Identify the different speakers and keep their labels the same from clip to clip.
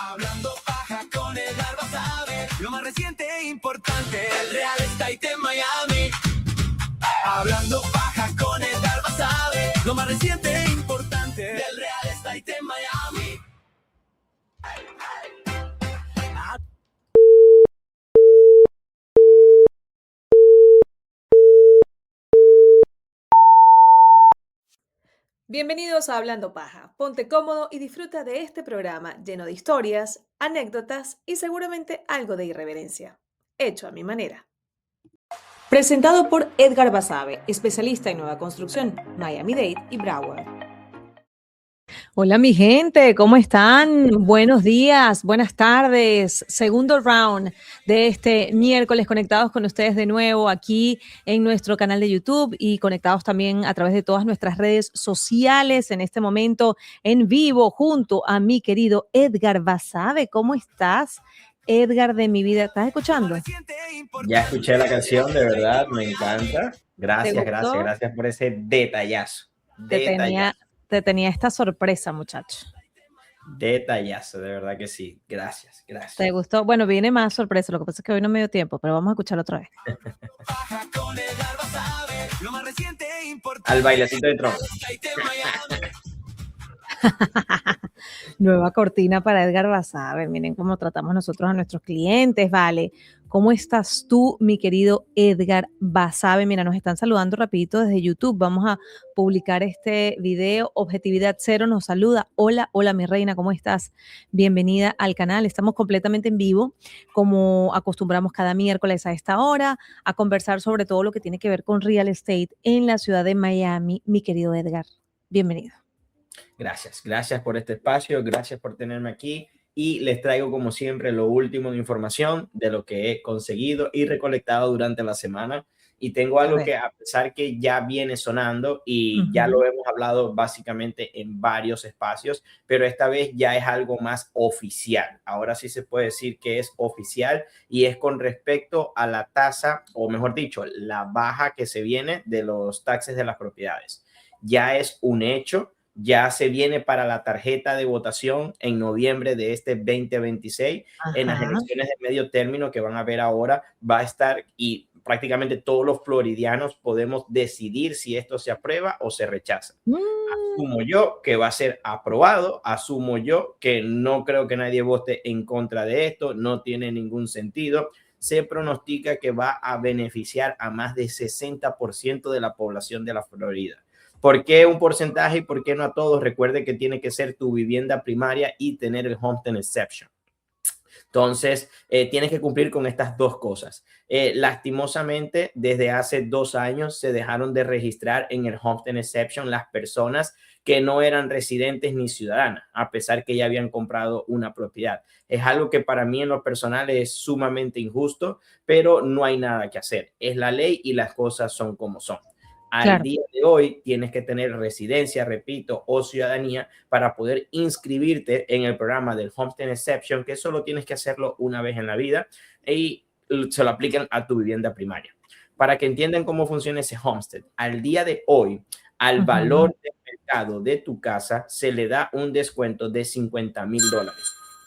Speaker 1: Hablando paja con Edgar Basabe, lo más reciente e importante del real estate en Miami. Hablando paja con Edgar Basabe, lo más reciente e importante del real estate en Miami.
Speaker 2: Bienvenidos a Hablando Paja. Ponte cómodo y disfruta de este programa lleno de historias, anécdotas y seguramente algo de irreverencia. Hecho a mi manera. Presentado por Edgar Basabe, especialista en nueva construcción, Miami-Dade y Broward. Hola mi gente, ¿cómo están? Buenos días, buenas tardes. Segundo round de este miércoles conectados con ustedes de nuevo aquí en nuestro canal de YouTube y conectados también a través de todas nuestras redes sociales en este momento en vivo junto a mi querido Edgar Basabe. ¿Cómo estás, Edgar de mi vida? ¿Estás escuchando?
Speaker 3: Ya escuché la canción, de verdad, me encanta. Gracias por ese detallazo.
Speaker 2: Te tenía esta sorpresa, muchacho.
Speaker 3: Detallazo, de verdad que sí. Gracias.
Speaker 2: ¿Te gustó? Bueno, viene más sorpresa. Lo que pasa es que hoy no me dio tiempo, pero vamos a escucharlo otra vez.
Speaker 3: Al bailecito de trompa.
Speaker 2: Nueva cortina para Edgar Basabe. Miren cómo tratamos nosotros a nuestros clientes, ¿vale? ¿Cómo estás tú, mi querido Edgar Basabe? Mira, nos están saludando rapidito desde YouTube. Vamos a publicar este video. Objetividad Cero nos saluda. Hola, mi reina, ¿cómo estás? Bienvenida al canal. Estamos completamente en vivo, como acostumbramos cada miércoles a esta hora, a conversar sobre todo lo que tiene que ver con real estate en la ciudad de Miami. Mi querido Edgar, bienvenido.
Speaker 3: Gracias por este espacio, gracias por tenerme aquí y les traigo como siempre lo último de información de lo que he conseguido y recolectado durante la semana. Y tengo algo que, a pesar que ya viene sonando y ya lo hemos hablado básicamente en varios espacios, pero esta vez ya es algo más oficial. Ahora sí se puede decir que es oficial y es con respecto a la tasa, o mejor dicho, la baja que se viene de los taxes de las propiedades. Ya es un hecho. Ya se viene para la tarjeta de votación en noviembre de este 2026. En las elecciones de medio término que van a haber ahora, va a estar y prácticamente todos los floridianos podemos decidir si esto se aprueba o se rechaza. Asumo yo que va a ser aprobado, asumo yo que no creo que nadie vote en contra de esto, no tiene ningún sentido. Se pronostica que va a beneficiar a más de 60% de la población de la Florida. ¿Por qué un porcentaje y por qué no a todos? Recuerde que tiene que ser tu vivienda primaria y tener el Homestead Exception. Entonces, tienes que cumplir con estas dos cosas. Lastimosamente, desde hace 2 años se dejaron de registrar en el Homestead Exception las personas que no eran residentes ni ciudadanas, a pesar que ya habían comprado una propiedad. Es algo que para mí en lo personal es sumamente injusto, pero no hay nada que hacer. Es la ley y las cosas son como son. Al día de hoy tienes que tener residencia, repito, o ciudadanía para poder inscribirte en el programa del Homestead Exception, que solo tienes que hacerlo una vez en la vida y se lo aplican a tu vivienda primaria. Para que entiendan cómo funciona ese Homestead, al día de hoy, al valor del mercado de tu casa se le da un descuento de $50,000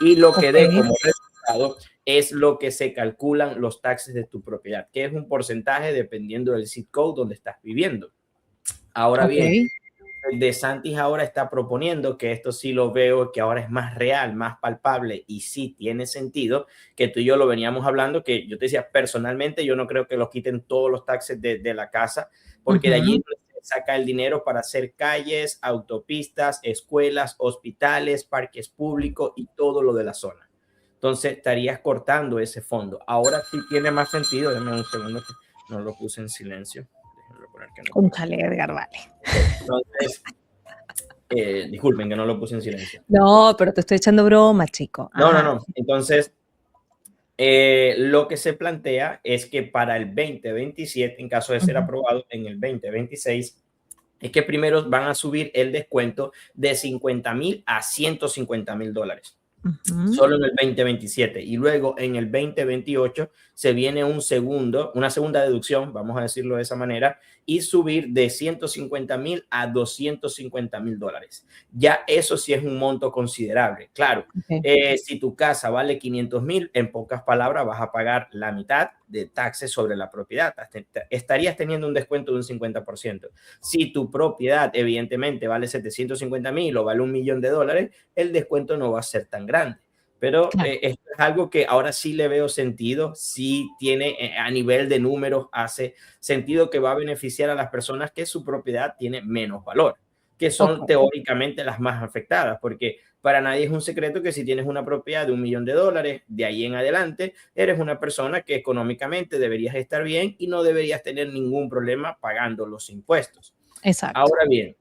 Speaker 3: y lo que dé como resultado es lo que se calculan los taxes de tu propiedad, que es un porcentaje dependiendo del zip code donde estás viviendo. Ahora bien, DeSantis ahora está proponiendo, que esto sí lo veo que ahora es más real, más palpable y sí tiene sentido, que tú y yo lo veníamos hablando, que yo te decía personalmente, yo no creo que los quiten todos los taxes de la casa, porque de allí se saca el dinero para hacer calles, autopistas, escuelas, hospitales, parques públicos y todo lo de la zona. Entonces estarías cortando ese fondo. Ahora sí tiene más sentido. Déjame un segundo que no lo puse en silencio. Déjenme poner que no.
Speaker 2: Cónchale, Edgar, vale.
Speaker 3: Entonces, disculpen que no lo puse en silencio.
Speaker 2: No, pero te estoy echando broma, chico.
Speaker 3: No. Entonces, lo que se plantea es que para el 2027, en caso de ser aprobado en el 2026, es que primero van a subir el descuento de $50,000 a $150,000. Solo en el 2027 y luego en el 2028 se viene una segunda deducción, vamos a decirlo de esa manera, y subir de 150,000 a 250,000 dólares. Ya eso sí es un monto considerable. Claro, si tu casa vale 500,000, en pocas palabras vas a pagar la mitad de taxes sobre la propiedad. Estarías teniendo un descuento de un 50%. Si tu propiedad evidentemente vale 750,000 o vale $1,000,000, el descuento no va a ser tan grande. Pero esto es algo que ahora sí le veo sentido, sí tiene a nivel de números, hace sentido que va a beneficiar a las personas que su propiedad tiene menos valor, que son teóricamente las más afectadas, porque para nadie es un secreto que si tienes una propiedad de $1,000,000, de ahí en adelante, eres una persona que económicamente deberías estar bien y no deberías tener ningún problema pagando los impuestos.
Speaker 4: Exacto.
Speaker 3: Ahora bien,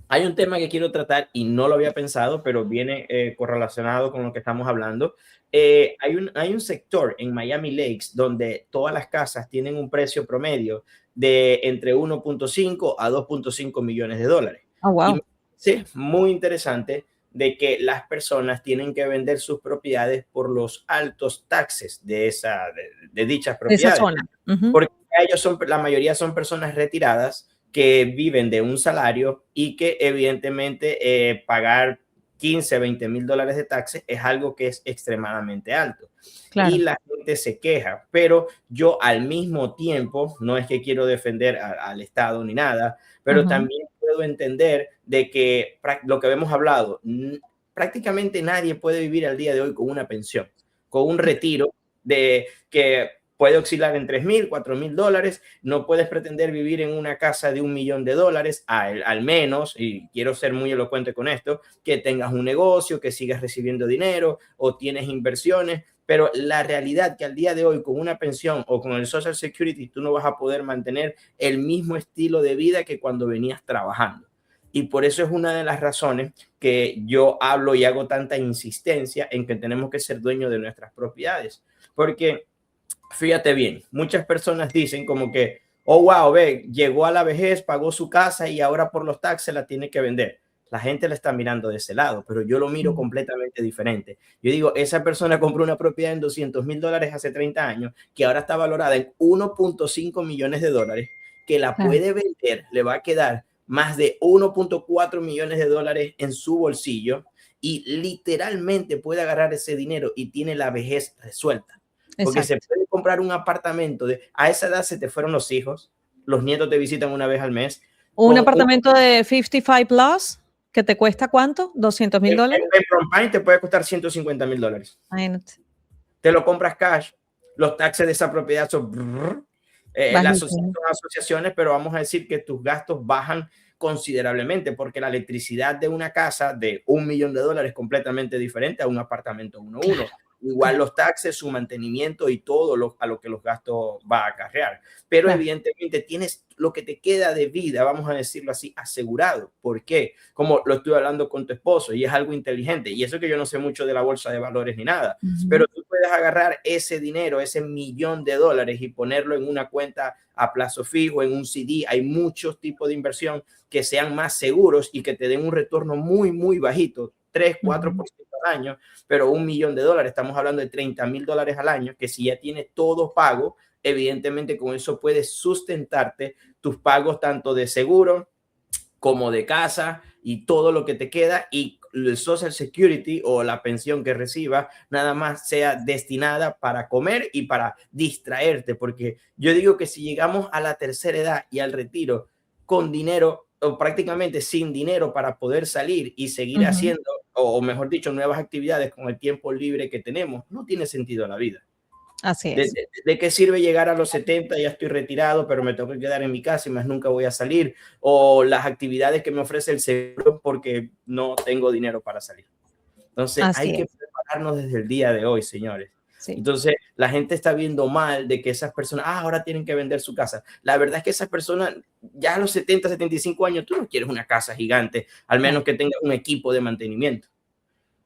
Speaker 3: hay un tema que quiero tratar y no lo había pensado, pero viene correlacionado con lo que estamos hablando. Hay un sector en Miami Lakes donde todas las casas tienen un precio promedio de entre 1.5 a 2.5 millones de dólares.
Speaker 4: Oh, wow.
Speaker 3: Y sí, muy interesante de que las personas tienen que vender sus propiedades por los altos taxes de dichas propiedades.
Speaker 4: Esa zona.
Speaker 3: Porque la mayoría son personas retiradas que viven de un salario y que evidentemente pagar 15, 20 mil dólares de taxes es algo que es extremadamente alto. Claro. Y la gente se queja, pero yo al mismo tiempo, no es que quiero defender al Estado ni nada, pero también puedo entender de que lo que hemos hablado, prácticamente nadie puede vivir al día de hoy con una pensión, con un retiro de que puede oscilar en 3,000, 4,000 dólares. No puedes pretender vivir en una casa de $1,000,000, al menos, y quiero ser muy elocuente con esto, que tengas un negocio, que sigas recibiendo dinero o tienes inversiones. Pero la realidad que al día de hoy con una pensión o con el Social Security tú no vas a poder mantener el mismo estilo de vida que cuando venías trabajando. Y por eso es una de las razones que yo hablo y hago tanta insistencia en que tenemos que ser dueños de nuestras propiedades. Porque fíjate bien, muchas personas dicen como que, oh, wow, ve, llegó a la vejez, pagó su casa y ahora por los taxes la tiene que vender. La gente la está mirando de ese lado, pero yo lo miro completamente diferente. Yo digo, esa persona compró una propiedad en $200,000 hace 30 años, que ahora está valorada en 1.5 millones de dólares, que la puede vender, le va a quedar más de 1.4 millones de dólares en su bolsillo y literalmente puede agarrar ese dinero y tiene la vejez resuelta. Porque se puede comprar un apartamento, a esa edad se te fueron los hijos, los nietos te visitan una vez al mes.
Speaker 4: Un apartamento de 55 plus, que te cuesta ¿cuánto? $200,000.
Speaker 3: En Palm Pines te puede costar $150,000.
Speaker 4: Imagínate.
Speaker 3: Te lo compras cash, los taxes de esa propiedad son las asociaciones, pero vamos a decir que tus gastos bajan considerablemente, porque la electricidad de una casa de $1,000,000 es completamente diferente a un apartamento 1:1. Igual los taxes, su mantenimiento y todo a lo que los gastos va a acarrear. Pero evidentemente tienes lo que te queda de vida, vamos a decirlo así, asegurado. ¿Por qué? Como lo estoy hablando con tu esposo y es algo inteligente. Y eso que yo no sé mucho de la bolsa de valores ni nada. Pero tú puedes agarrar ese dinero, ese $1,000,000 y ponerlo en una cuenta a plazo fijo, en un CD. Hay muchos tipos de inversión que sean más seguros y que te den un retorno muy, muy bajito. 3, 4% al año, pero $1,000,000, estamos hablando de $30,000 al año, que si ya tienes todo pago, evidentemente con eso puedes sustentarte tus pagos tanto de seguro como de casa y todo lo que te queda, y el Social Security o la pensión que recibas nada más sea destinada para comer y para distraerte, porque yo digo que si llegamos a la tercera edad y al retiro con dinero o prácticamente sin dinero para poder salir y seguir haciendo, o mejor dicho, nuevas actividades con el tiempo libre que tenemos, no tiene sentido la vida.
Speaker 4: Así es.
Speaker 3: ¿De qué sirve llegar a los 70, ya estoy retirado, pero me tengo que quedar en mi casa y más nunca voy a salir? O las actividades que me ofrece el seguro porque no tengo dinero para salir. Entonces hay que prepararnos desde el día de hoy, señores. Entonces la gente está viendo mal de que esas personas ahora tienen que vender su casa. La verdad es que esas personas ya a los 70, 75 años, tú no quieres una casa gigante, al menos que tengas un equipo de mantenimiento.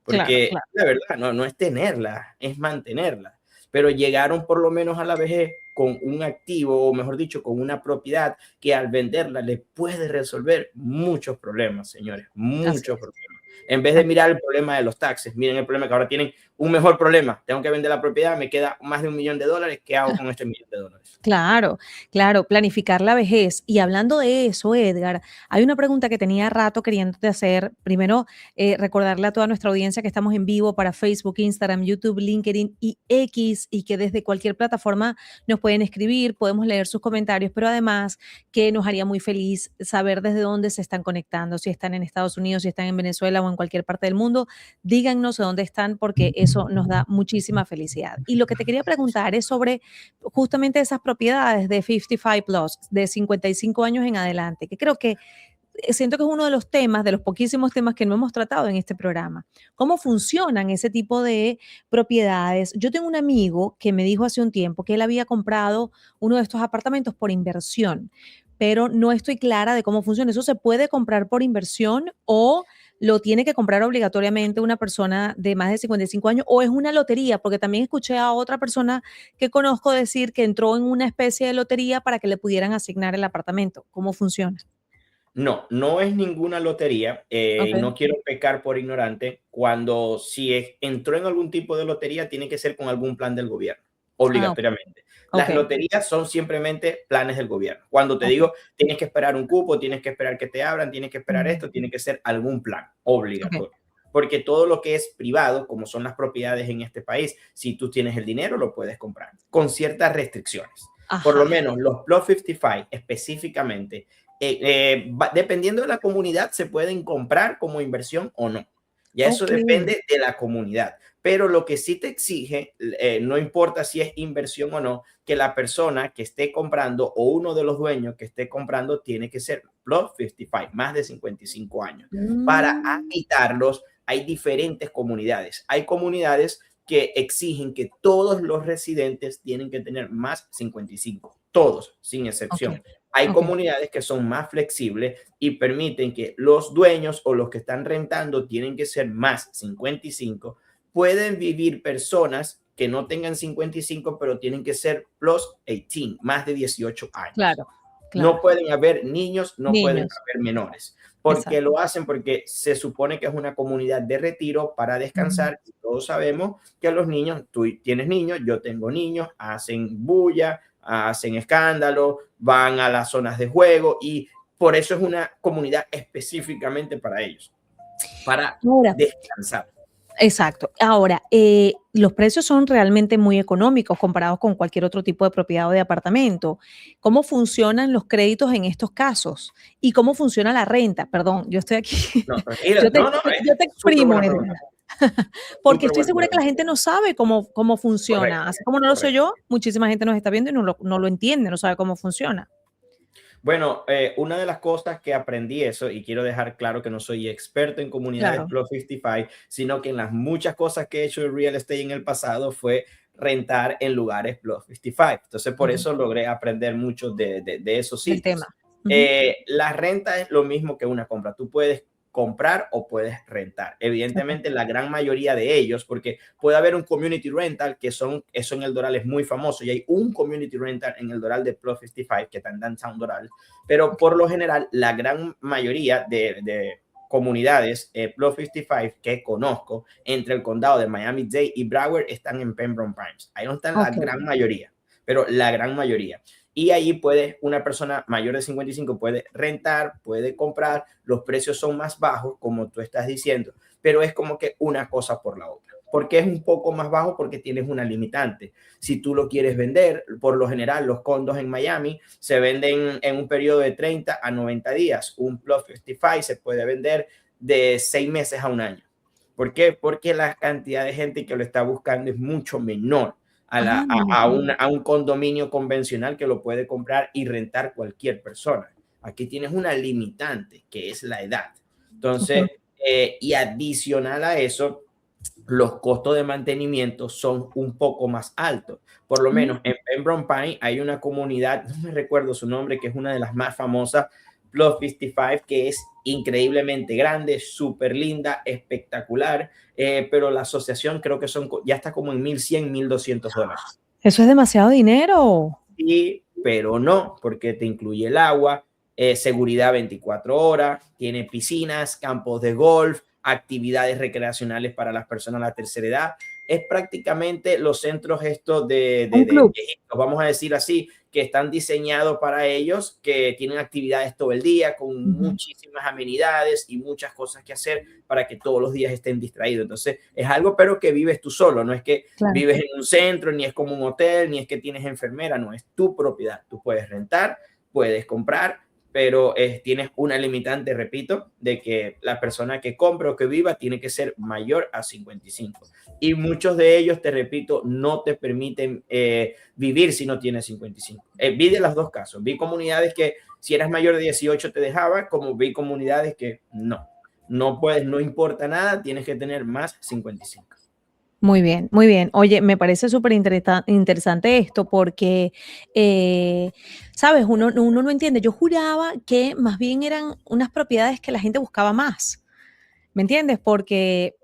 Speaker 3: Porque la verdad no es tenerla, es mantenerla. Pero llegaron por lo menos a la vejez con un activo, o mejor dicho, con una propiedad que al venderla le puede resolver muchos problemas, señores, muchos problemas. En vez de mirar el problema de los taxes, miren el problema que ahora tienen un mejor problema. Tengo que vender la propiedad, me queda más de $1 millón. ¿Qué hago con este $1 millón?
Speaker 4: Claro, claro, planificar la vejez. Y hablando de eso, Edgar, hay una pregunta que tenía rato queriéndote hacer. Primero, recordarle a toda nuestra audiencia que estamos en vivo para Facebook, Instagram, YouTube, LinkedIn y X, y que desde cualquier plataforma nos pueden escribir, podemos leer sus comentarios, pero además que nos haría muy feliz saber desde dónde se están conectando, si están en Estados Unidos, si están en Venezuela o en cualquier parte del mundo. Díganos de dónde están, porque eso nos da muchísima felicidad. Y lo que te quería preguntar es sobre justamente esas propiedades de 55 plus, de 55 años en adelante, que creo que siento que es uno de los temas, de los poquísimos temas que no hemos tratado en este programa. ¿Cómo funcionan ese tipo de propiedades? Yo tengo un amigo que me dijo hace un tiempo que él había comprado uno de estos apartamentos por inversión, pero no estoy clara de cómo funciona. ¿Eso se puede comprar por inversión o lo tiene que comprar obligatoriamente una persona de más de 55 años o es una lotería? Porque también escuché a otra persona que conozco decir que entró en una especie de lotería para que le pudieran asignar el apartamento. ¿Cómo funciona?
Speaker 3: No, no es ninguna lotería.
Speaker 4: Ok.
Speaker 3: No quiero pecar por ignorante. Cuando entró en algún tipo de lotería, tiene que ser con algún plan del gobierno,
Speaker 4: Ah, ok.
Speaker 3: obligatoriamente.
Speaker 4: Ok.
Speaker 3: Las loterías son simplemente planes del gobierno. Cuando te
Speaker 4: Ok.
Speaker 3: digo, tienes que esperar un cupo, tienes que esperar que te abran, tienes que esperar esto, tiene que ser algún plan
Speaker 4: Ok.
Speaker 3: obligatorio. Porque todo lo que es privado, como son las propiedades en este país, si tú tienes el dinero, lo puedes comprar con ciertas restricciones. Por lo
Speaker 4: Ajá.
Speaker 3: menos los Plot 55 específicamente, dependiendo de la comunidad, se pueden comprar como inversión o no. Ya eso
Speaker 4: Ok.
Speaker 3: depende de la comunidad. Pero lo que sí te exige, no importa si es inversión o no, que la persona que esté comprando o uno de los dueños que esté comprando tiene que ser Plot 55, más de 55 años. Para
Speaker 4: Mm,
Speaker 3: habilitarlos, hay diferentes comunidades. Hay comunidades que exigen que todos los residentes tienen que tener más 55, todos, sin
Speaker 4: ok.
Speaker 3: excepción. Hay
Speaker 4: Ok.
Speaker 3: comunidades que son más flexibles y permiten que los dueños o los que están rentando tienen que ser más 55. Pueden vivir personas que no tengan 55, pero tienen que ser plus 18, más de 18 años.
Speaker 4: Claro.
Speaker 3: No
Speaker 4: Claro.
Speaker 3: pueden haber niños, no pueden
Speaker 4: Niños.
Speaker 3: haber menores. Porque
Speaker 4: Exacto.
Speaker 3: lo hacen porque se supone que es una comunidad de retiro para
Speaker 4: Mm.
Speaker 3: descansar y todos sabemos que los niños, tú tienes niños, yo tengo niños, hacen bulla, hacen escándalo, van a las zonas de juego y por eso es una comunidad específicamente para ellos, para
Speaker 4: Ahora,
Speaker 3: descansar.
Speaker 4: exacto. Ahora, los precios son realmente muy económicos comparados con cualquier otro tipo de propiedad o de apartamento. ¿Cómo funcionan los créditos en estos casos? ¿Y cómo funciona la renta? Perdón, yo estoy aquí.
Speaker 3: No, tranquila,
Speaker 4: Yo te,
Speaker 3: no, no,
Speaker 4: yo te
Speaker 3: súper
Speaker 4: exprimo,
Speaker 3: buena
Speaker 4: Edgar,
Speaker 3: pregunta,
Speaker 4: porque
Speaker 3: súper
Speaker 4: estoy
Speaker 3: buena
Speaker 4: segura que la
Speaker 3: pregunta.
Speaker 4: gente no sabe cómo
Speaker 3: Correcto,
Speaker 4: funciona. Así como no lo sé
Speaker 3: correcto.
Speaker 4: yo, muchísima gente nos está viendo y no lo entiende, no sabe cómo funciona.
Speaker 3: Bueno, una de las cosas que aprendí eso, y quiero dejar claro que no soy experto en comunidades
Speaker 4: Claro.
Speaker 3: Plus 55, sino que en las muchas cosas que he hecho de real estate en el pasado fue rentar en lugares Plus 55. Entonces, por
Speaker 4: Ujú.
Speaker 3: eso logré aprender mucho de esos
Speaker 4: Del tema.
Speaker 3: sitios.
Speaker 4: Ujú.
Speaker 3: La renta es lo mismo que una compra. Tú puedes comprar o puedes rentar.
Speaker 4: Ok.
Speaker 3: Evidentemente, la gran mayoría de ellos, porque puede haber un community rental, que eso en el Doral es muy famoso, y hay un community rental en el Doral de Plus 55, que está en Downtown Doral, pero
Speaker 4: Ok.
Speaker 3: por lo general, la gran mayoría de comunidades Plus 55 que conozco entre el condado de Miami-Dade y Broward están en Pembroke Pines. Ahí no están la
Speaker 4: Ok.
Speaker 3: gran mayoría, pero la gran mayoría. Y ahí una persona mayor de 55 puede rentar, puede comprar, los precios son más bajos, como tú estás diciendo, pero es como que una cosa por la otra. ¿Por qué es un poco más bajo? Porque tienes una limitante. Si tú lo quieres vender, por lo general los condos en Miami se venden en un periodo de 30 a 90 días. Un Plus 55 se puede vender de 6 meses a un año. ¿Por qué? Porque la cantidad de gente que lo está buscando es mucho menor
Speaker 4: Ah, me imagino.
Speaker 3: a un condominio convencional que lo puede comprar y rentar cualquier persona. Aquí tienes una limitante, que es la edad.
Speaker 4: Ok.
Speaker 3: Entonces, y adicional a eso, los costos de mantenimiento son un poco más altos. Por lo
Speaker 4: Mm.
Speaker 3: menos en Pembroke Pines hay una comunidad, no me recuerdo su nombre, que es una de las más famosas, Plus 55, que es increíblemente grande, súper linda, espectacular, pero la asociación creo que ya está como en $1,100, $1,200.
Speaker 4: Eso es demasiado dinero.
Speaker 3: Sí, pero no, porque te incluye el agua, seguridad 24 horas, tiene piscinas, campos de golf, actividades recreacionales para las personas de la tercera edad. Es prácticamente los centros estos de viejitos, vamos a decir así, que están diseñados para ellos, que tienen actividades todo el día con muchísimas amenidades y muchas cosas que hacer para que todos los días estén distraídos. Entonces es algo pero que vives tú solo, no es que vives en un centro, ni es como un hotel, ni es que tienes enfermera, no, es tu propiedad. Tú puedes rentar, puedes comprar, pero tienes una limitante, repito, de que la persona que compre o que viva tiene que ser mayor a 55. Y muchos de ellos, te repito, no te permiten vivir si no tienes 55. Vi de los dos casos. Vi comunidades que si eras mayor de 18 te dejaban, como vi comunidades que no puedes, no importa nada, tienes que tener más 55.
Speaker 4: Muy bien, muy bien. Oye, me parece súper interesante esto porque, sabes, uno no entiende. Yo juraba que más bien eran unas propiedades que la gente buscaba más. ¿Me entiendes? Porque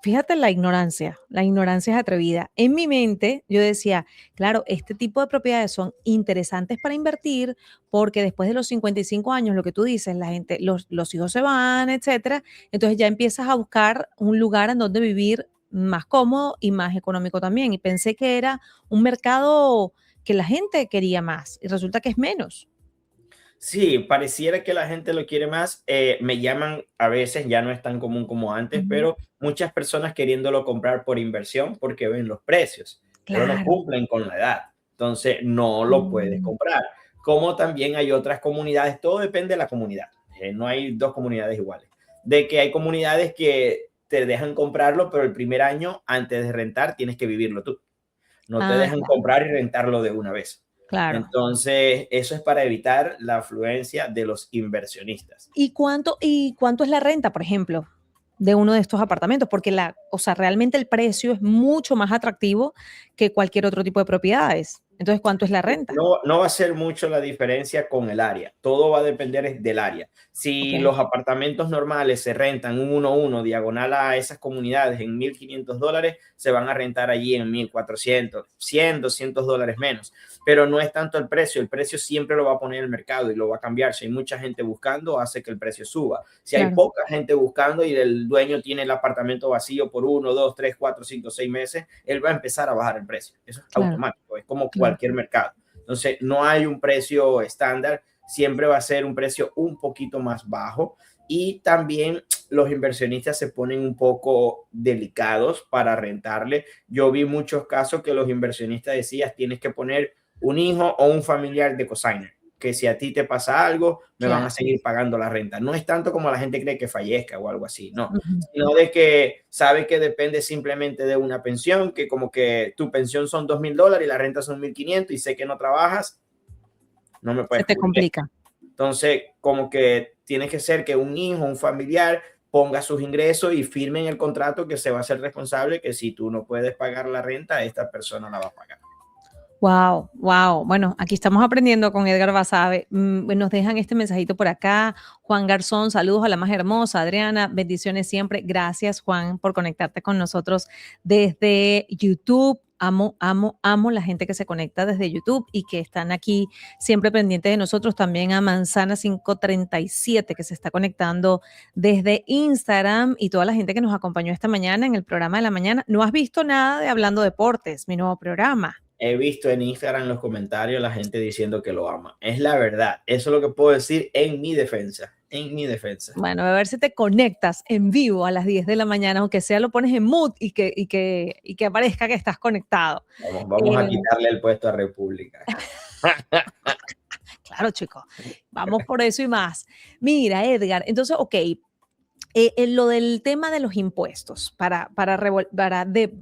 Speaker 4: fíjate la ignorancia es atrevida. En mi mente yo decía, claro, este tipo de propiedades son interesantes para invertir porque después de los 55 años, lo que tú dices, la gente, los hijos se van, etcétera, entonces ya empiezas a buscar un lugar en donde vivir más cómodo y más económico también. Y pensé que era un mercado que la gente quería más y resulta que es menos.
Speaker 3: Sí, pareciera que la gente lo quiere más. Me llaman a veces, ya no es tan común como antes, pero muchas personas queriéndolo comprar por inversión porque ven los precios, pero no
Speaker 4: Claro.
Speaker 3: cumplen con la edad. Entonces no lo puedes comprar. Como también hay otras comunidades, todo depende de la comunidad. No hay dos comunidades iguales. De que hay comunidades que te dejan comprarlo, pero el primer año antes de rentar tienes que vivirlo tú. No te dejan
Speaker 4: Claro,
Speaker 3: comprar y rentarlo de una vez.
Speaker 4: claro.
Speaker 3: Entonces, eso es para evitar la afluencia de los inversionistas.
Speaker 4: ¿Y cuánto es la renta, por ejemplo, de uno de estos apartamentos? Porque o sea, realmente el precio es mucho más atractivo que cualquier otro tipo de propiedades. Entonces, ¿cuánto es la renta?
Speaker 3: No va a ser mucho la diferencia con el área. Todo va a depender del área. Si
Speaker 4: Ok.
Speaker 3: los apartamentos normales se rentan un 1-1 diagonal a esas comunidades en $1,500, se van a rentar allí en 1,400, 100, $200 menos. Pero no es tanto el precio siempre lo va a poner el mercado y lo va a cambiar. Si hay mucha gente buscando, hace que el precio suba. Si hay
Speaker 4: Claro,
Speaker 3: poca gente buscando y el dueño tiene el apartamento vacío por 1, 2, 3, 4, 5, 6 meses, él va a empezar a bajar el precio. Eso es
Speaker 4: claro,
Speaker 3: automático, es como
Speaker 4: claro.
Speaker 3: cualquier mercado. Entonces, no hay un precio estándar, siempre va a ser un precio un poquito más bajo y también los inversionistas se ponen un poco delicados para rentarle. Yo vi muchos casos que los inversionistas decían, tienes que poner un hijo o un familiar de cosigner, que si a ti te pasa algo, me van a
Speaker 4: Claro.
Speaker 3: seguir pagando la renta. No es tanto como la gente cree que fallezca o algo así, no,
Speaker 4: Ujú.
Speaker 3: sino de que sabe que depende simplemente de una pensión, que como que tu pensión son $2,000 y la renta son 1,500 y sé que no trabajas, no me
Speaker 4: Se
Speaker 3: puedes
Speaker 4: te
Speaker 3: cubrir.
Speaker 4: complica.
Speaker 3: Entonces, como que tiene que ser que un hijo, un familiar ponga sus ingresos y firmen el contrato que se va a hacer responsable, que si tú no puedes pagar la renta, esta persona la va a pagar.
Speaker 4: Wow, wow. Bueno, aquí estamos aprendiendo con Edgar Basabe. Nos dejan este mensajito por acá. Juan Garzón, saludos a la más hermosa. Adriana, bendiciones siempre. Gracias, Juan, por conectarte con nosotros desde YouTube. Amo, amo, amo la gente que se conecta desde YouTube y que están aquí siempre pendientes de nosotros. También a Manzana 537 que se está conectando desde Instagram y toda la gente que nos acompañó esta mañana en el programa de la mañana. No has visto nada de Hablando Deportes, mi nuevo programa.
Speaker 3: He visto en Instagram en los comentarios la gente diciendo que lo ama. Es la verdad. Eso es lo que puedo decir en mi defensa. En mi defensa.
Speaker 4: Bueno, a ver si te conectas en vivo a las 10 de la mañana, aunque sea lo pones en mood y que aparezca que estás conectado.
Speaker 3: Vamos a quitarle el puesto a República.
Speaker 4: Claro, chicos, vamos por eso y más. Mira, Edgar, entonces, ok, lo del tema de los impuestos, para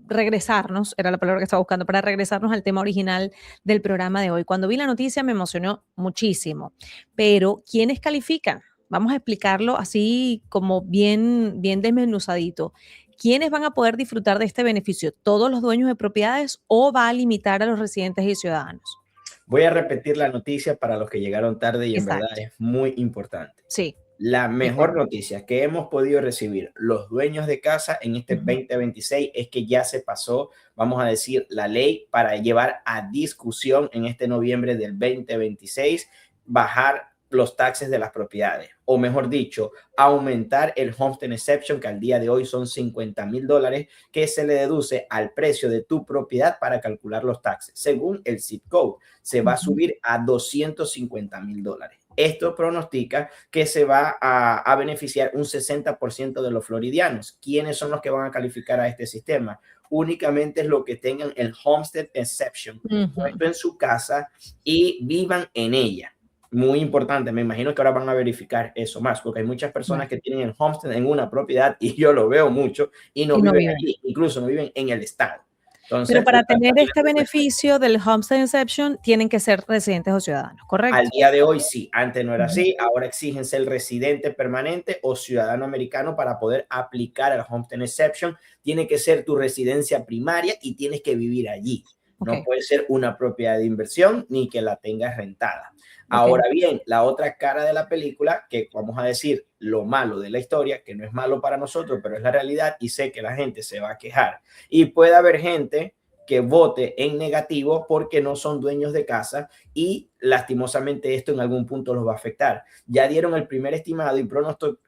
Speaker 4: regresarnos, era la palabra que estaba buscando, para regresarnos al tema original del programa de hoy. Cuando vi la noticia me emocionó muchísimo, pero ¿quiénes califican? Vamos a explicarlo así como bien, bien desmenuzadito. ¿Quiénes van a poder disfrutar de este beneficio? ¿Todos los dueños de propiedades o va a limitar a los residentes y ciudadanos?
Speaker 3: Voy a repetir la noticia para los que llegaron tarde y en verdad
Speaker 4: Exacto.
Speaker 3: es muy importante.
Speaker 4: Sí.
Speaker 3: La mejor
Speaker 4: Espero.
Speaker 3: noticia que hemos podido recibir los dueños de casa en este 2026 es que ya se pasó, vamos a decir, la ley para llevar a discusión en este noviembre del 2026, bajar los taxes de las propiedades. o mejor dicho, aumentar el Homestead Exception, que al día de hoy son $50,000, que se le deduce al precio de tu propiedad para calcular los taxes. Según el zip code, se va a subir a $250,000. Esto pronostica que se va a beneficiar un 60% de los floridianos. ¿Quiénes son los que van a calificar a este sistema? Únicamente es lo que tengan el Homestead Exception puesto en su casa y vivan en ella. Muy importante, me imagino que ahora van a verificar eso más, porque hay muchas personas que tienen el Homestead en una propiedad, y yo lo veo mucho, y no viven allí, incluso no viven en el estado. Entonces,
Speaker 4: pero para tener este beneficio del Homestead Exception, tienen que ser residentes o ciudadanos, ¿correcto?
Speaker 3: Al día de hoy sí, antes no era así, ahora exigen ser residente permanente o ciudadano americano para poder aplicar al Homestead Exception. Tiene que ser tu residencia primaria y tienes que vivir allí. No puede ser una propiedad de inversión ni que la tengas rentada. Ahora bien, la otra cara de la película, que vamos a decir lo malo de la historia, que no es malo para nosotros, pero es la realidad, y sé que la gente se va a quejar. Y puede haber gente que vote en negativo porque no son dueños de casa y lastimosamente esto en algún punto los va a afectar. Ya dieron el primer estimado y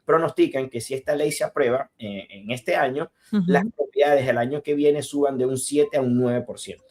Speaker 3: pronostican que si esta ley se aprueba en este año, las propiedades el año que viene suban de un 7 a un 9%.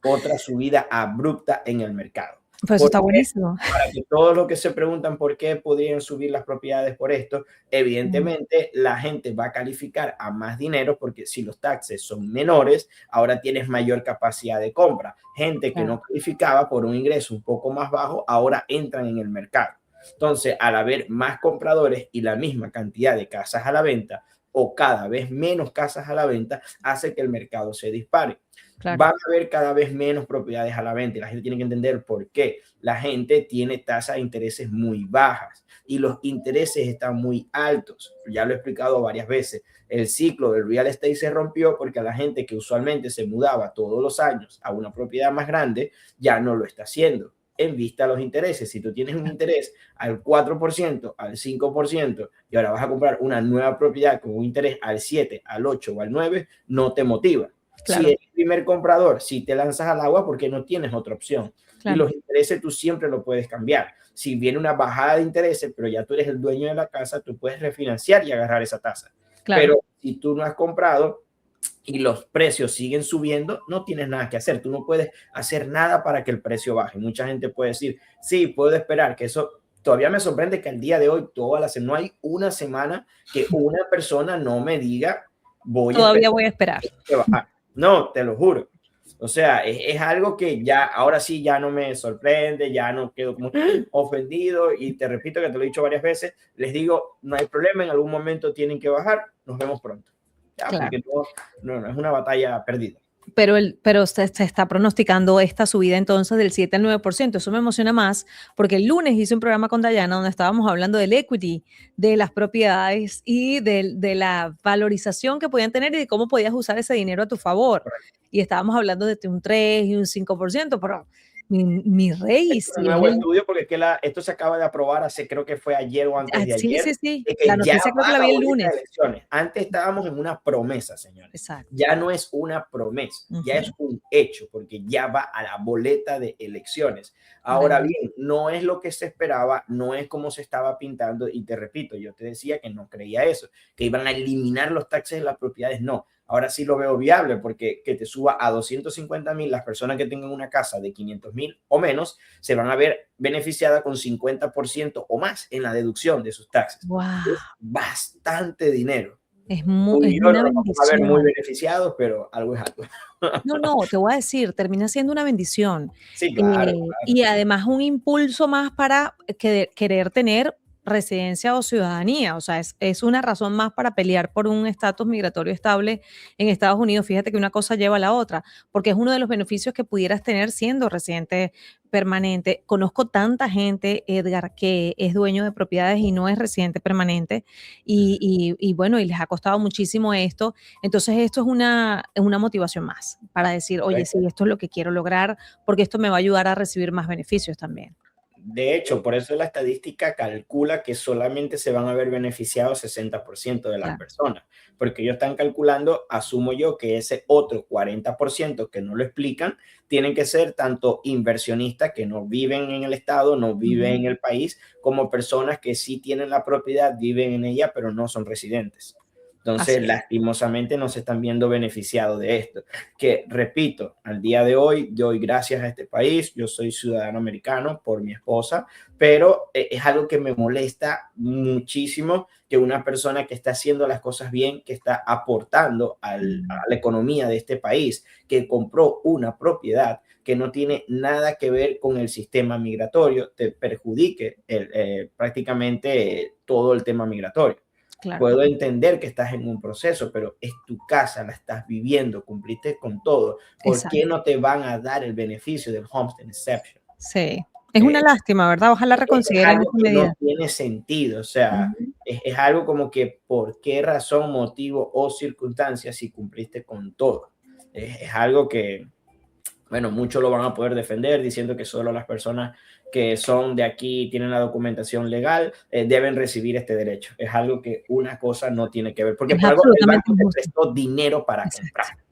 Speaker 3: Otra subida abrupta en el mercado.
Speaker 4: Pues eso está buenísimo.
Speaker 3: Para que todos los que se preguntan por qué podrían subir las propiedades por esto, evidentemente la gente va a calificar a más dinero porque si los taxes son menores, ahora tienes mayor capacidad de compra. Gente que no calificaba por un ingreso un poco más bajo, ahora entran en el mercado. Entonces, al haber más compradores y la misma cantidad de casas a la venta o cada vez menos casas a la venta, hace que el mercado se dispare. Van a haber cada vez menos propiedades a la venta y la gente tiene que entender por qué. La gente tiene tasas de intereses muy bajas y los intereses están muy altos. Ya lo he explicado varias veces. El ciclo del real estate se rompió porque a la gente que usualmente se mudaba todos los años a una propiedad más grande ya no lo está haciendo en vista a los intereses. Si tú tienes un interés al 4%, al 5% y ahora vas a comprar una nueva propiedad con un interés al 7, al 8 o al 9, no te motiva. Si eres el primer comprador, si te lanzas al agua porque no tienes otra opción. Y los intereses tú siempre lo puedes cambiar. Si viene una bajada de intereses, pero ya tú eres el dueño de la casa, tú puedes refinanciar y agarrar esa tasa. Pero si tú no has comprado y los precios siguen subiendo, no tienes nada que hacer. Tú no puedes hacer nada para que el precio baje. Mucha gente puede decir, sí, puedo esperar, que eso todavía me sorprende que al día de hoy, no hay una semana que una persona no me diga, voy a esperar. No, te lo juro. O sea, es algo que ya, ahora sí, ya no me sorprende, ya no quedo como ofendido y te repito que te lo he dicho varias veces, les digo, no hay problema, en algún momento tienen que bajar, nos vemos pronto. Ya, porque no es una batalla perdida.
Speaker 4: Pero se está pronosticando esta subida entonces del 7 al 9%. Eso me emociona más porque el lunes hice un programa con Dayana donde estábamos hablando del equity, de las propiedades y de la valorización que podían tener y de cómo podías usar ese dinero a tu favor. Y estábamos hablando de un 3 y un 5%, pero mi rey.
Speaker 3: Es un nuevo estudio porque es que esto se acaba de aprobar hace, creo que fue ayer o antes de ayer.
Speaker 4: Sí.
Speaker 3: La noticia creo que la vi el lunes. Antes estábamos en una promesa, señores.
Speaker 4: Exacto.
Speaker 3: Ya no es una promesa, ya es un hecho porque ya va a la boleta de elecciones. Ahora bien, no es lo que se esperaba, no es como se estaba pintando y te repito, yo te decía que no creía eso, que iban a eliminar los taxes de las propiedades, no. Ahora sí lo veo viable porque que te suba a 250,000, las personas que tengan una casa de 500,000 o menos se van a ver beneficiadas con 50% o más en la deducción de sus taxes.
Speaker 4: Wow.
Speaker 3: Es bastante dinero.
Speaker 4: Es una bendición.
Speaker 3: Vamos a ver muy beneficiados, pero algo es algo.
Speaker 4: No, te voy a decir, termina siendo una bendición.
Speaker 3: Sí, claro.
Speaker 4: Y además un impulso más para querer tener residencia o ciudadanía, o sea, es una razón más para pelear por un estatus migratorio estable en Estados Unidos. Fíjate que una cosa lleva a la otra, porque es uno de los beneficios que pudieras tener siendo residente permanente. Conozco tanta gente, Edgar, que es dueño de propiedades y no es residente permanente y bueno, y les ha costado muchísimo esto. Entonces esto es una motivación más para decir, oye, sí, esto es lo que quiero lograr porque esto me va a ayudar a recibir más beneficios también.
Speaker 3: de hecho, por eso la estadística calcula que solamente se van a ver beneficiados 60% de las
Speaker 4: Claro.
Speaker 3: personas, porque ellos están calculando, asumo yo, que ese otro 40% que no lo explican, tienen que ser tanto inversionistas que no viven en el estado, no viven en el país, como personas que sí tienen la propiedad, viven en ella, pero no son residentes.
Speaker 4: Así
Speaker 3: Entonces,
Speaker 4: es.
Speaker 3: lastimosamente no se están viendo beneficiados de esto. Que, repito, al día de hoy, yo doy gracias a este país, yo soy ciudadano americano por mi esposa, pero es algo que me molesta muchísimo que una persona que está haciendo las cosas bien, que está aportando a la economía de este país, que compró una propiedad que no tiene nada que ver con el sistema migratorio, te perjudique prácticamente todo el tema migratorio.
Speaker 4: Claro.
Speaker 3: Puedo entender que estás en un proceso, pero es tu casa, la estás viviendo, cumpliste con todo. ¿Por
Speaker 4: Exacto.
Speaker 3: qué no te van a dar el beneficio del homestead exception?
Speaker 4: Sí. Es una lástima, ¿verdad? Ojalá
Speaker 3: Es
Speaker 4: reconsideren
Speaker 3: algo
Speaker 4: esta
Speaker 3: que
Speaker 4: medida.
Speaker 3: no tiene sentido, o sea,
Speaker 4: Ujú.
Speaker 3: es algo como que por qué razón, motivo o circunstancia si cumpliste con todo. Es algo que, bueno, muchos lo van a poder defender diciendo que solo las personas que son de aquí, tienen la documentación legal, deben recibir este derecho. Es algo que una cosa no tiene que ver, porque
Speaker 4: Es
Speaker 3: por algo el
Speaker 4: absolutamente
Speaker 3: banco te
Speaker 4: injusto.
Speaker 3: prestó dinero para
Speaker 4: Exacto.
Speaker 3: comprar.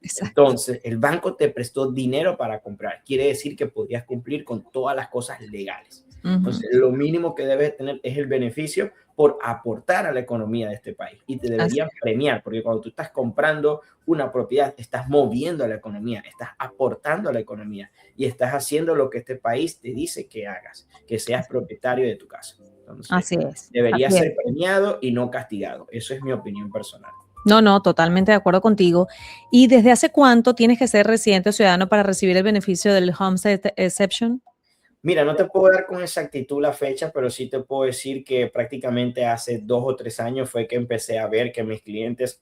Speaker 4: Exacto.
Speaker 3: Entonces, el banco te prestó dinero para comprar. Quiere decir que podrías cumplir con todas las cosas legales.
Speaker 4: Ujú.
Speaker 3: Entonces, lo mínimo que debes tener es el beneficio por aportar a la economía de este país y te
Speaker 4: Así
Speaker 3: deberían
Speaker 4: es.
Speaker 3: premiar, porque cuando tú estás comprando una propiedad, estás moviendo a la economía, estás aportando a la economía y estás haciendo lo que este país te dice que hagas, que seas propietario de tu casa. Entonces,
Speaker 4: Así es.
Speaker 3: debería
Speaker 4: Así es.
Speaker 3: ser premiado y no castigado. Eso es mi opinión personal.
Speaker 4: No, no, totalmente de acuerdo contigo. ¿Y desde hace cuánto tienes que ser residente o ciudadano para recibir el beneficio del Homestead Exception?
Speaker 3: Mira, no te puedo dar con exactitud la fecha, pero sí te puedo decir que prácticamente hace 2 o 3 años fue que empecé a ver que mis clientes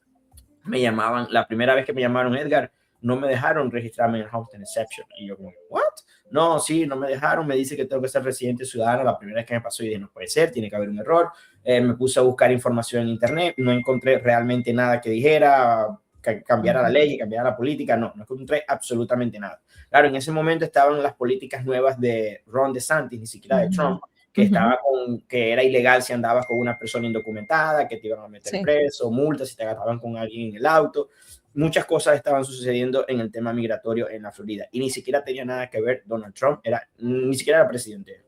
Speaker 3: me llamaban. La primera vez que me llamaron, Edgar, no me dejaron registrarme en Homestead Exception. Y yo como, ¿what? No, sí, no me dejaron. Me dice que tengo que ser residente ciudadano. La primera vez que me pasó y dije, no puede ser, tiene que haber un error. Me puse a buscar información en internet. No encontré realmente nada que dijera que cambiara la ley, que cambiara la política. No encontré absolutamente nada. Claro, en ese momento estaban las políticas nuevas de Ron DeSantis, ni siquiera de Trump, que estaba que era ilegal si andabas con una persona indocumentada, que te iban a meter
Speaker 4: Sí.
Speaker 3: preso, multas si te agarraban con alguien en el auto. Muchas cosas estaban sucediendo en el tema migratorio en la Florida y ni siquiera tenía nada que ver Donald Trump, ni siquiera era presidente.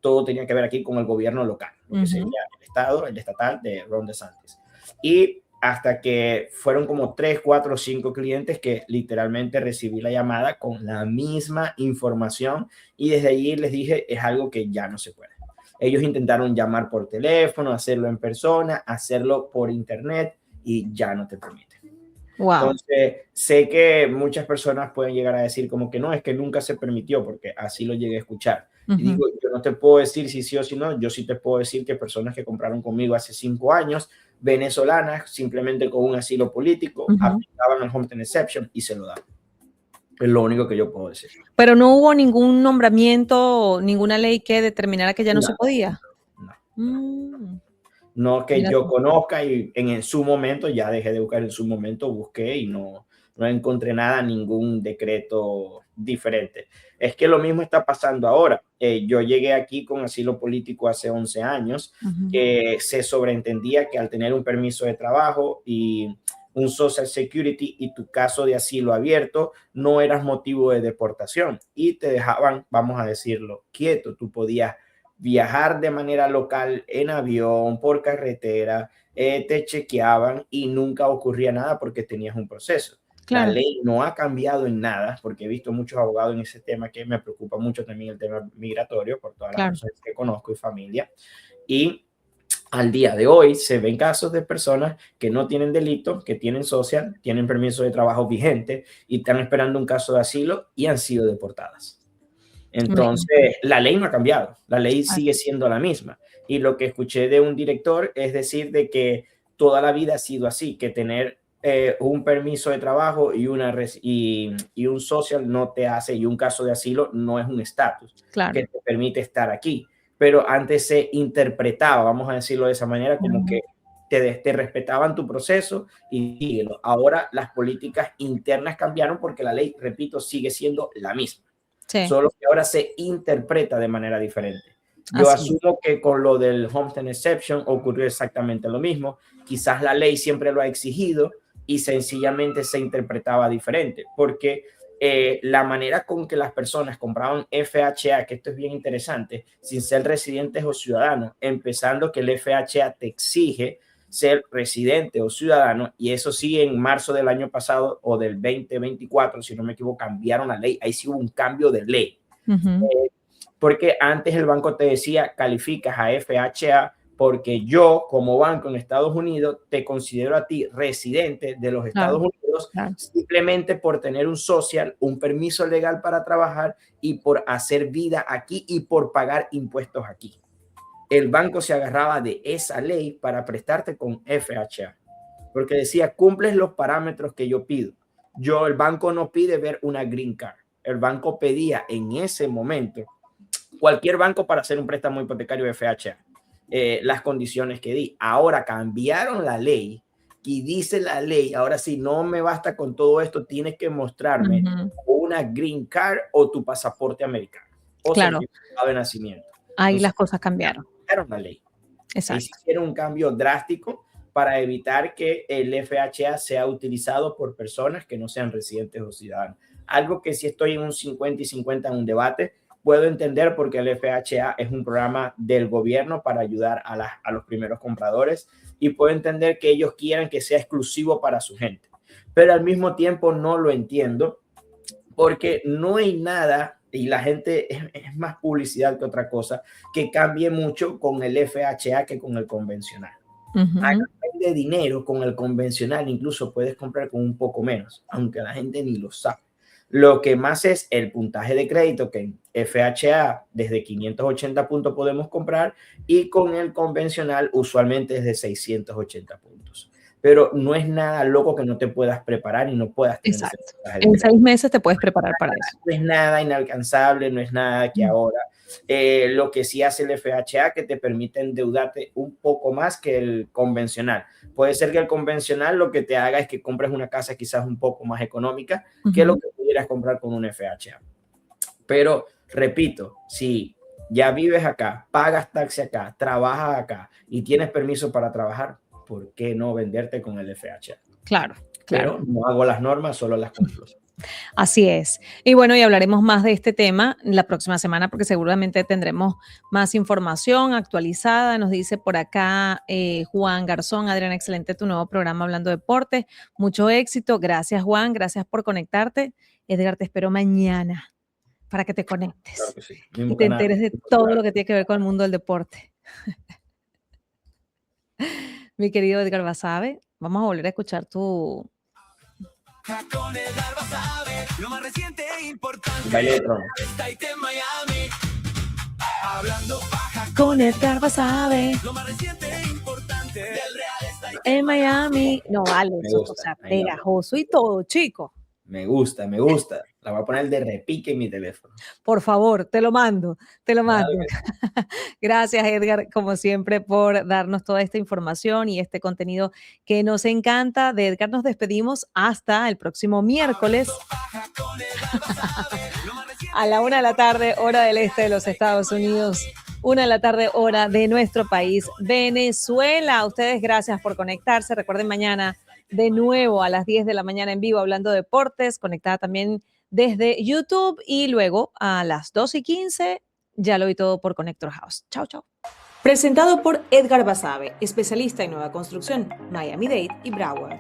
Speaker 3: Todo tenía que ver aquí con el gobierno local, lo que sería el estado, el estatal de Ron DeSantis. Y hasta que fueron como 3, 4, 5 clientes que literalmente recibí la llamada con la misma información y desde allí les dije, es algo que ya no se puede. Ellos intentaron llamar por teléfono, hacerlo en persona, hacerlo por internet y ya no te permiten.
Speaker 4: Wow.
Speaker 3: Entonces, sé que muchas personas pueden llegar a decir como que no, es que nunca se permitió, porque así lo llegué a escuchar. Y digo, yo no te puedo decir si sí o si no, yo sí te puedo decir que personas que compraron conmigo hace 5 años, venezolanas, simplemente con un asilo político, aplicaban al Homestead Exception y se lo dan. Es lo único que yo puedo decir.
Speaker 4: Pero no hubo ningún nombramiento, ninguna ley que determinara que ya no se podía.
Speaker 3: No que
Speaker 4: Mira
Speaker 3: yo
Speaker 4: tú.
Speaker 3: conozca y en su momento, ya dejé de buscar en su momento, busqué y no encontré nada, ningún decreto diferente. Es que lo mismo está pasando ahora. Yo llegué aquí con asilo político hace 11 años, que se sobreentendía que al tener un permiso de trabajo y un Social Security y tu caso de asilo abierto, no eras motivo de deportación y te dejaban, vamos a decirlo, quieto. Tú podías viajar de manera local en avión, por carretera, te chequeaban y nunca ocurría nada porque tenías un proceso. La
Speaker 4: Claro.
Speaker 3: ley no ha cambiado en nada, porque he visto muchos abogados en ese tema, que me preocupa mucho también el tema migratorio por todas las
Speaker 4: Claro.
Speaker 3: personas que conozco y familia. Y al día de hoy se ven casos de personas que no tienen delito, que tienen social, tienen permiso de trabajo vigente y están esperando un caso de asilo y han sido deportadas. Entonces, la ley no ha cambiado, la ley sigue siendo la misma. Y lo que escuché de un director es decir de que toda la vida ha sido así, que tener un permiso de trabajo y un social no te hace, y un caso de asilo no es un estatus
Speaker 4: Claro.
Speaker 3: que te permite estar aquí. Pero antes se interpretaba, vamos a decirlo de esa manera, como que te respetaban tu proceso y síguelo. Ahora las políticas internas cambiaron porque la ley, repito, sigue siendo la misma.
Speaker 4: Sí,
Speaker 3: solo que ahora se interpreta de manera diferente. Yo
Speaker 4: así es.
Speaker 3: asumo que con lo del Homestead Exception ocurrió exactamente lo mismo. Quizás la ley siempre lo ha exigido y sencillamente se interpretaba diferente, porque la manera con que las personas compraban FHA, que esto es bien interesante, sin ser residentes o ciudadanos, empezando que el FHA te exige ser residente o ciudadano, y eso sí, en marzo del año pasado o del 2024, si no me equivoco, cambiaron la ley. Ahí sí hubo un cambio de ley. Porque antes el banco te decía, calificas a FHA porque yo como banco en Estados Unidos te considero a ti residente de los Estados Unidos simplemente por tener un social, un permiso legal para trabajar y por hacer vida aquí y por pagar impuestos aquí. El banco se agarraba de esa ley para prestarte con FHA, porque decía, cumples los parámetros que yo pido. El banco no pide ver una green card. El banco pedía en ese momento, cualquier banco para hacer un préstamo hipotecario de FHA, las condiciones que di. Ahora cambiaron la ley y dice la ley, ahora sí, no me basta con todo esto, tienes que mostrarme una green card o tu pasaporte americano o certificado de nacimiento.
Speaker 4: Ahí
Speaker 3: Entonces,
Speaker 4: las cosas cambiaron.
Speaker 3: La ley.
Speaker 4: Exacto.
Speaker 3: Hicieron un cambio drástico para evitar que el FHA sea utilizado por personas que no sean residentes o ciudadanos. Algo que si estoy en un 50 y 50 en un debate, puedo entender porque el FHA es un programa del gobierno para ayudar a los primeros compradores, y puedo entender que ellos quieran que sea exclusivo para su gente. Pero al mismo tiempo no lo entiendo porque no hay nada, y la gente es más publicidad que otra cosa, que cambie mucho con el FHA que con el convencional. De dinero con el convencional incluso puedes comprar con un poco menos, aunque la gente ni lo sabe. Lo que más es el puntaje de crédito, que en FHA desde 580 puntos podemos comprar, y con el convencional usualmente desde 680 puntos. Pero no es nada loco que no te puedas preparar y no puedas tener.
Speaker 4: Exacto. En 6 meses te puedes preparar para eso.
Speaker 3: No es nada inalcanzable, no es nada que ahora. Lo que sí hace el FHA, que te permite endeudarte un poco más que el convencional. Puede ser que el convencional lo que te haga es que compres una casa quizás un poco más económica que lo que pudieras comprar con un FHA. Pero, repito, si ya vives acá, pagas taxi acá, trabajas acá y tienes permiso para trabajar, ¿por qué no venderte con el FHA?
Speaker 4: Claro.
Speaker 3: Pero no hago las normas, solo las cumplo.
Speaker 4: Así es. Y bueno, y hablaremos más de este tema la próxima semana porque seguramente tendremos más información actualizada. Nos dice por acá Juan Garzón: Adriana, excelente tu nuevo programa hablando de deporte. Mucho éxito. Gracias, Juan. Gracias por conectarte. Edgar, te espero mañana para que te conectes.
Speaker 3: Claro que sí.
Speaker 4: Y te enteres de todo lo que tiene que ver con el mundo del deporte. Mi querido Edgar Basabe, vamos a volver a escuchar tu...
Speaker 1: Con Edgar Basabe, lo más reciente e importante.
Speaker 3: Baile de trono.
Speaker 1: Está en Miami. Hablando paja
Speaker 4: con Edgar Basabe.
Speaker 1: Lo más reciente e importante del Real Estate
Speaker 4: en Miami. No vale, eso, o sea, pegajoso y todo, chico.
Speaker 3: Me gusta. La voy a poner de repique en mi teléfono.
Speaker 4: Por favor, te lo mando. Gracias, Edgar, como siempre, por darnos toda esta información y este contenido que nos encanta. De Edgar nos despedimos hasta el próximo miércoles a la 1 de la tarde, hora del este de los Estados Unidos. 1 de la tarde, hora de nuestro país, Venezuela. A ustedes, gracias por conectarse. Recuerden, mañana de nuevo a las 10 de la mañana en vivo hablando de deportes, conectada también desde YouTube, y luego a las 2:15 ya lo vi todo por Connector House. Chao, chao.
Speaker 2: Presentado por Edgar Basabe, especialista en nueva construcción, Miami-Dade y Broward.